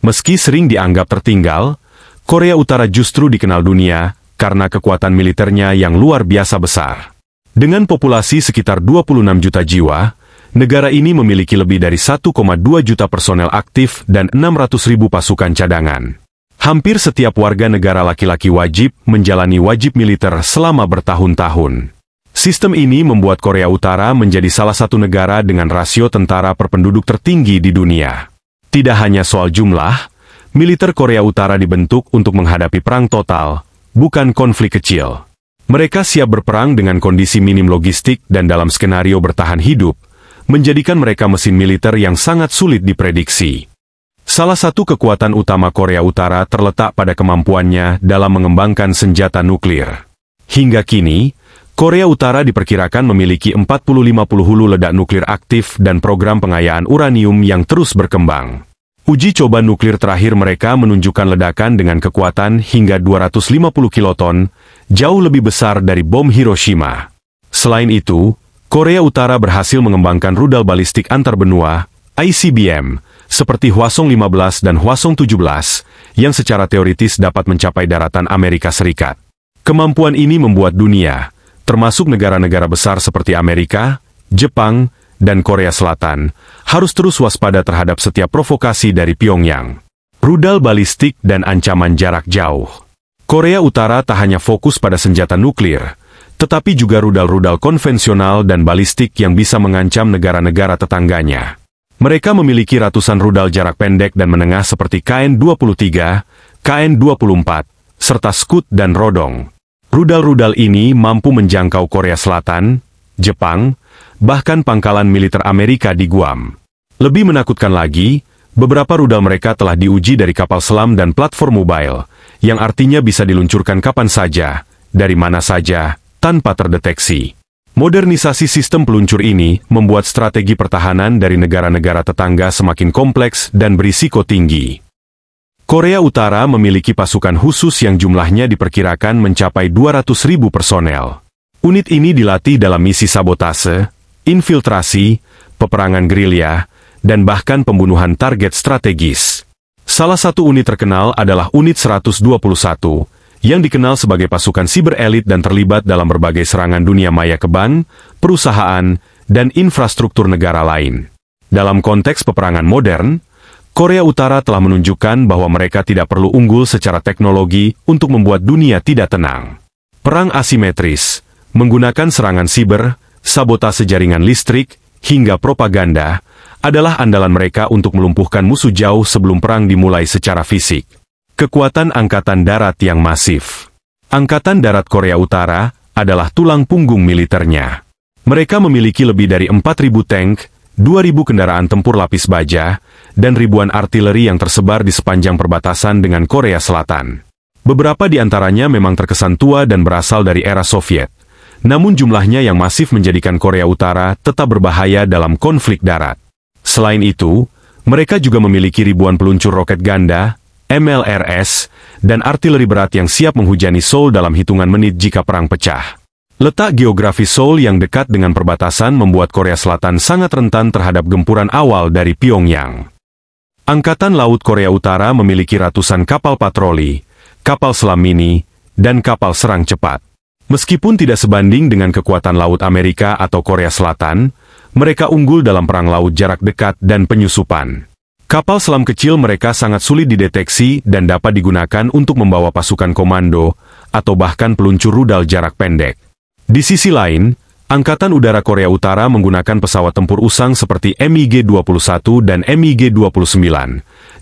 Meski sering dianggap tertinggal, Korea Utara justru dikenal dunia karena kekuatan militernya yang luar biasa besar. Dengan populasi sekitar 26 juta jiwa, negara ini memiliki lebih dari 1,2 juta personel aktif dan 600.000 pasukan cadangan. Hampir setiap warga negara laki-laki wajib menjalani wajib militer selama bertahun-tahun. Sistem ini membuat Korea Utara menjadi salah satu negara dengan rasio tentara per penduduk tertinggi di dunia. Tidak hanya soal jumlah, militer Korea Utara dibentuk untuk menghadapi perang total, bukan konflik kecil. Mereka siap berperang dengan kondisi minim logistik dan dalam skenario bertahan hidup, menjadikan mereka mesin militer yang sangat sulit diprediksi. Salah satu kekuatan utama Korea Utara terletak pada kemampuannya dalam mengembangkan senjata nuklir. Hingga kini, Korea Utara diperkirakan memiliki 40-50 hulu ledak nuklir aktif dan program pengayaan uranium yang terus berkembang. Uji coba nuklir terakhir mereka menunjukkan ledakan dengan kekuatan hingga 250 kiloton, jauh lebih besar dari bom Hiroshima. Selain itu, Korea Utara berhasil mengembangkan rudal balistik antarbenua, ICBM, seperti Hwasong-15 dan Hwasong-17, yang secara teoritis dapat mencapai daratan Amerika Serikat. Kemampuan ini membuat dunia, termasuk negara-negara besar seperti Amerika, Jepang, dan Korea Selatan, harus terus waspada terhadap setiap provokasi dari Pyongyang. Rudal balistik dan ancaman jarak jauh. Korea Utara tak hanya fokus pada senjata nuklir, tetapi juga rudal-rudal konvensional dan balistik yang bisa mengancam negara-negara tetangganya. Mereka memiliki ratusan rudal jarak pendek dan menengah seperti KN-23, KN-24, serta Scud dan Rodong. Rudal-rudal ini mampu menjangkau Korea Selatan, Jepang, bahkan pangkalan militer Amerika di Guam. Lebih menakutkan lagi, beberapa rudal mereka telah diuji dari kapal selam dan platform mobile, yang artinya bisa diluncurkan kapan saja, dari mana saja, tanpa terdeteksi. Modernisasi sistem peluncur ini membuat strategi pertahanan dari negara-negara tetangga semakin kompleks dan berisiko tinggi. Korea Utara memiliki pasukan khusus yang jumlahnya diperkirakan mencapai 200.000 personel. Unit ini dilatih dalam misi sabotase, infiltrasi, peperangan gerilya, dan bahkan pembunuhan target strategis. Salah satu unit terkenal adalah Unit 121, yang dikenal sebagai pasukan siber elit dan terlibat dalam berbagai serangan dunia maya ke bank, perusahaan, dan infrastruktur negara lain. Dalam konteks peperangan modern, Korea Utara telah menunjukkan bahwa mereka tidak perlu unggul secara teknologi untuk membuat dunia tidak tenang. Perang asimetris, menggunakan serangan siber, sabotase jaringan listrik, hingga propaganda, adalah andalan mereka untuk melumpuhkan musuh jauh sebelum perang dimulai secara fisik. Kekuatan Angkatan Darat yang masif. Angkatan Darat Korea Utara adalah tulang punggung militernya. Mereka memiliki lebih dari 4.000 tank, 2.000 kendaraan tempur lapis baja, dan ribuan artileri yang tersebar di sepanjang perbatasan dengan Korea Selatan. Beberapa di antaranya memang terkesan tua dan berasal dari era Soviet. Namun jumlahnya yang masif menjadikan Korea Utara tetap berbahaya dalam konflik darat. Selain itu, mereka juga memiliki ribuan peluncur roket ganda, MLRS, dan artileri berat yang siap menghujani Seoul dalam hitungan menit jika perang pecah. Letak geografis Seoul yang dekat dengan perbatasan membuat Korea Selatan sangat rentan terhadap gempuran awal dari Pyongyang. Angkatan Laut Korea Utara memiliki ratusan kapal patroli, kapal selam mini, dan kapal serang cepat. Meskipun tidak sebanding dengan kekuatan laut Amerika atau Korea Selatan, mereka unggul dalam perang laut jarak dekat dan penyusupan. Kapal selam kecil mereka sangat sulit dideteksi dan dapat digunakan untuk membawa pasukan komando, atau bahkan peluncur rudal jarak pendek. Di sisi lain, Angkatan Udara Korea Utara menggunakan pesawat tempur usang seperti MiG-21 dan MiG-29,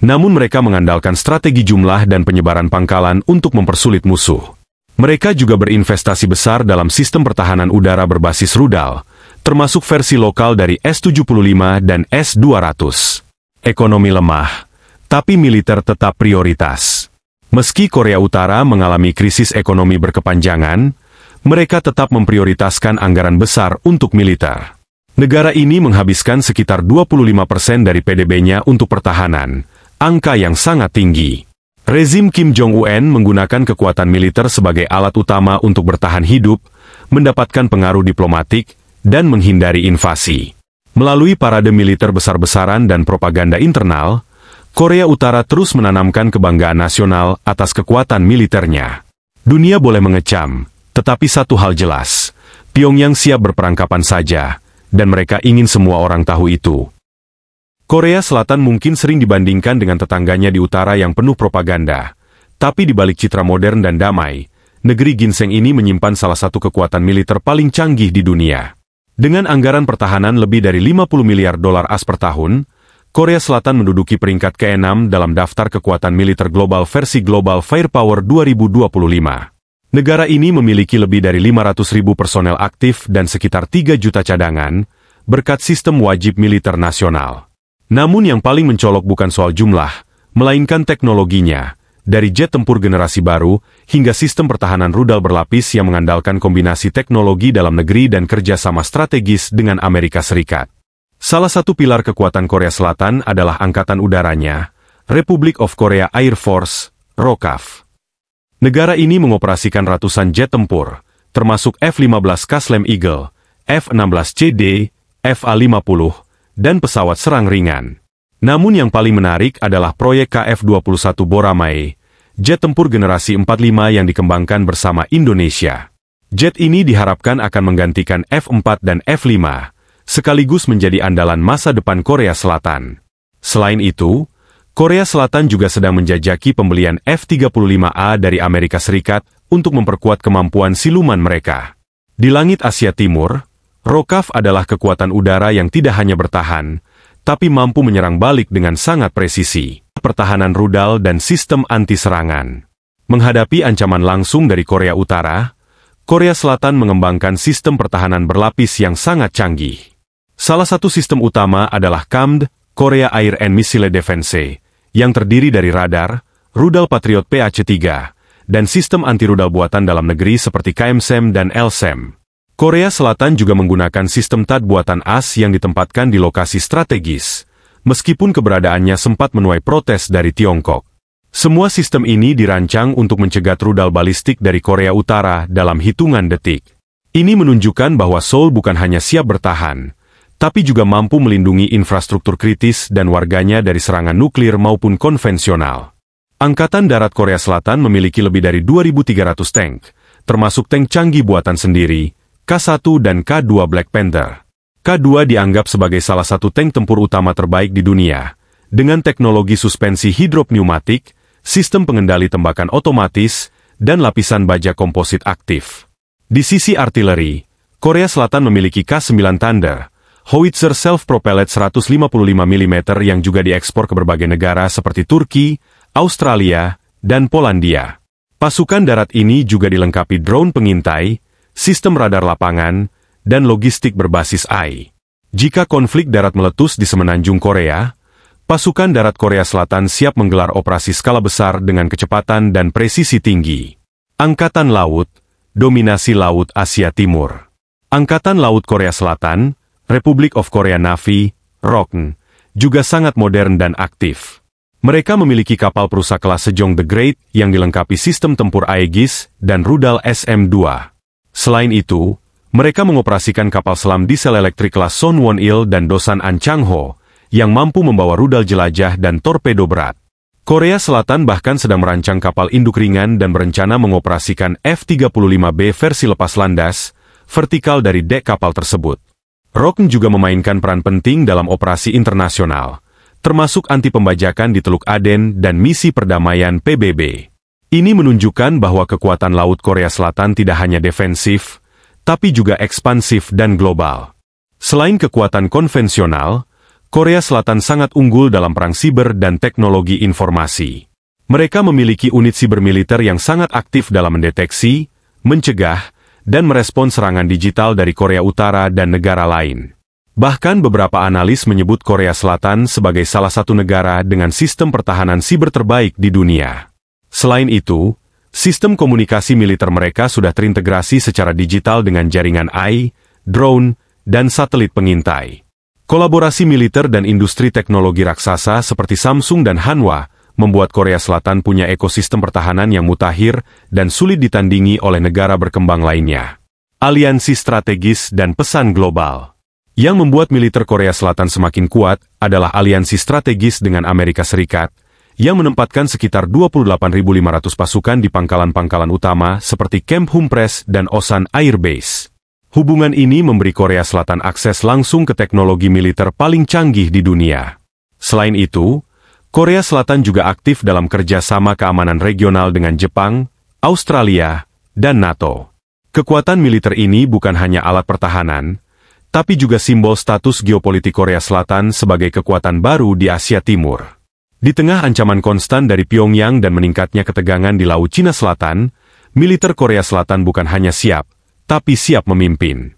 namun mereka mengandalkan strategi jumlah dan penyebaran pangkalan untuk mempersulit musuh. Mereka juga berinvestasi besar dalam sistem pertahanan udara berbasis rudal, termasuk versi lokal dari S-75 dan S-200. Ekonomi lemah, tapi militer tetap prioritas. Meski Korea Utara mengalami krisis ekonomi berkepanjangan, mereka tetap memprioritaskan anggaran besar untuk militer. Negara ini menghabiskan sekitar 25% dari PDB-nya untuk pertahanan, angka yang sangat tinggi. Rezim Kim Jong-un menggunakan kekuatan militer sebagai alat utama untuk bertahan hidup, mendapatkan pengaruh diplomatik, dan menghindari invasi. Melalui parade militer besar-besaran dan propaganda internal, Korea Utara terus menanamkan kebanggaan nasional atas kekuatan militernya. Dunia boleh mengecam, tetapi satu hal jelas, Pyongyang siap berperang kapan saja, dan mereka ingin semua orang tahu itu. Korea Selatan mungkin sering dibandingkan dengan tetangganya di utara yang penuh propaganda, tapi di balik citra modern dan damai, negeri ginseng ini menyimpan salah satu kekuatan militer paling canggih di dunia. Dengan anggaran pertahanan lebih dari 50 miliar dolar AS per tahun, Korea Selatan menduduki peringkat ke-6 dalam daftar kekuatan militer global versi Global Firepower 2025. Negara ini memiliki lebih dari 500.000 personel aktif dan sekitar 3 juta cadangan, berkat sistem wajib militer nasional. Namun yang paling mencolok bukan soal jumlah, melainkan teknologinya, dari jet tempur generasi baru, hingga sistem pertahanan rudal berlapis yang mengandalkan kombinasi teknologi dalam negeri dan kerjasama strategis dengan Amerika Serikat. Salah satu pilar kekuatan Korea Selatan adalah angkatan udaranya, Republic of Korea Air Force, ROKAF. Negara ini mengoperasikan ratusan jet tempur, termasuk F-15 Kaslam Eagle, F-16CD, FA-50, dan pesawat serang ringan. Namun yang paling menarik adalah proyek KF-21 Boramae, jet tempur generasi 45 yang dikembangkan bersama Indonesia. Jet ini diharapkan akan menggantikan F-4 dan F-5, sekaligus menjadi andalan masa depan Korea Selatan. Selain itu, Korea Selatan juga sedang menjajaki pembelian F-35A dari Amerika Serikat untuk memperkuat kemampuan siluman mereka. Di langit Asia Timur, ROKAF adalah kekuatan udara yang tidak hanya bertahan, tapi mampu menyerang balik dengan sangat presisi. Pertahanan rudal dan sistem anti-serangan. Menghadapi ancaman langsung dari Korea Utara, Korea Selatan mengembangkan sistem pertahanan berlapis yang sangat canggih. Salah satu sistem utama adalah KAMD, Korea Air and Missile Defense, yang terdiri dari radar, rudal Patriot PAC-3, dan sistem anti-rudal buatan dalam negeri seperti KMSEM dan LSEM. Korea Selatan juga menggunakan sistem THAAD buatan AS yang ditempatkan di lokasi strategis, meskipun keberadaannya sempat menuai protes dari Tiongkok. Semua sistem ini dirancang untuk mencegat rudal balistik dari Korea Utara dalam hitungan detik. Ini menunjukkan bahwa Seoul bukan hanya siap bertahan, tapi juga mampu melindungi infrastruktur kritis dan warganya dari serangan nuklir maupun konvensional. Angkatan Darat Korea Selatan memiliki lebih dari 2.300 tank, termasuk tank canggih buatan sendiri, K-1 dan K-2 Black Panther. K-2 dianggap sebagai salah satu tank tempur utama terbaik di dunia, dengan teknologi suspensi hidropneumatik, sistem pengendali tembakan otomatis, dan lapisan baja komposit aktif. Di sisi artileri, Korea Selatan memiliki K-9 Thunder, howitzer self-propelled 155 mm yang juga diekspor ke berbagai negara seperti Turki, Australia, dan Polandia. Pasukan darat ini juga dilengkapi drone pengintai, sistem radar lapangan, dan logistik berbasis AI. Jika konflik darat meletus di semenanjung Korea, pasukan darat Korea Selatan siap menggelar operasi skala besar dengan kecepatan dan presisi tinggi. Angkatan Laut, dominasi Laut Asia Timur. Angkatan Laut Korea Selatan, Republic of Korea Navy, ROKN, juga sangat modern dan aktif. Mereka memiliki kapal perusak kelas Sejong the Great yang dilengkapi sistem tempur Aegis dan rudal SM-2. Selain itu, mereka mengoperasikan kapal selam diesel elektrik kelas Son Won-il dan Dosan An Chang-ho, yang mampu membawa rudal jelajah dan torpedo berat. Korea Selatan bahkan sedang merancang kapal induk ringan dan berencana mengoperasikan F-35B versi lepas landas, vertikal dari dek kapal tersebut. ROKN juga memainkan peran penting dalam operasi internasional, termasuk anti pembajakan di Teluk Aden dan misi perdamaian PBB. Ini menunjukkan bahwa kekuatan laut Korea Selatan tidak hanya defensif, tapi juga ekspansif dan global. Selain kekuatan konvensional, Korea Selatan sangat unggul dalam perang siber dan teknologi informasi. Mereka memiliki unit siber militer yang sangat aktif dalam mendeteksi, mencegah, dan merespons serangan digital dari Korea Utara dan negara lain. Bahkan beberapa analis menyebut Korea Selatan sebagai salah satu negara dengan sistem pertahanan siber terbaik di dunia. Selain itu, sistem komunikasi militer mereka sudah terintegrasi secara digital dengan jaringan AI, drone, dan satelit pengintai. Kolaborasi militer dan industri teknologi raksasa seperti Samsung dan Hanwha membuat Korea Selatan punya ekosistem pertahanan yang mutakhir dan sulit ditandingi oleh negara berkembang lainnya. Aliansi strategis dan pesan global. Yang membuat militer Korea Selatan semakin kuat adalah aliansi strategis dengan Amerika Serikat, yang menempatkan sekitar 28.500 pasukan di pangkalan-pangkalan utama seperti Camp Humphreys dan Osan Air Base. Hubungan ini memberi Korea Selatan akses langsung ke teknologi militer paling canggih di dunia. Selain itu, Korea Selatan juga aktif dalam kerjasama keamanan regional dengan Jepang, Australia, dan NATO. Kekuatan militer ini bukan hanya alat pertahanan, tapi juga simbol status geopolitik Korea Selatan sebagai kekuatan baru di Asia Timur. Di tengah ancaman konstan dari Pyongyang dan meningkatnya ketegangan di Laut Cina Selatan, militer Korea Selatan bukan hanya siap, tapi siap memimpin.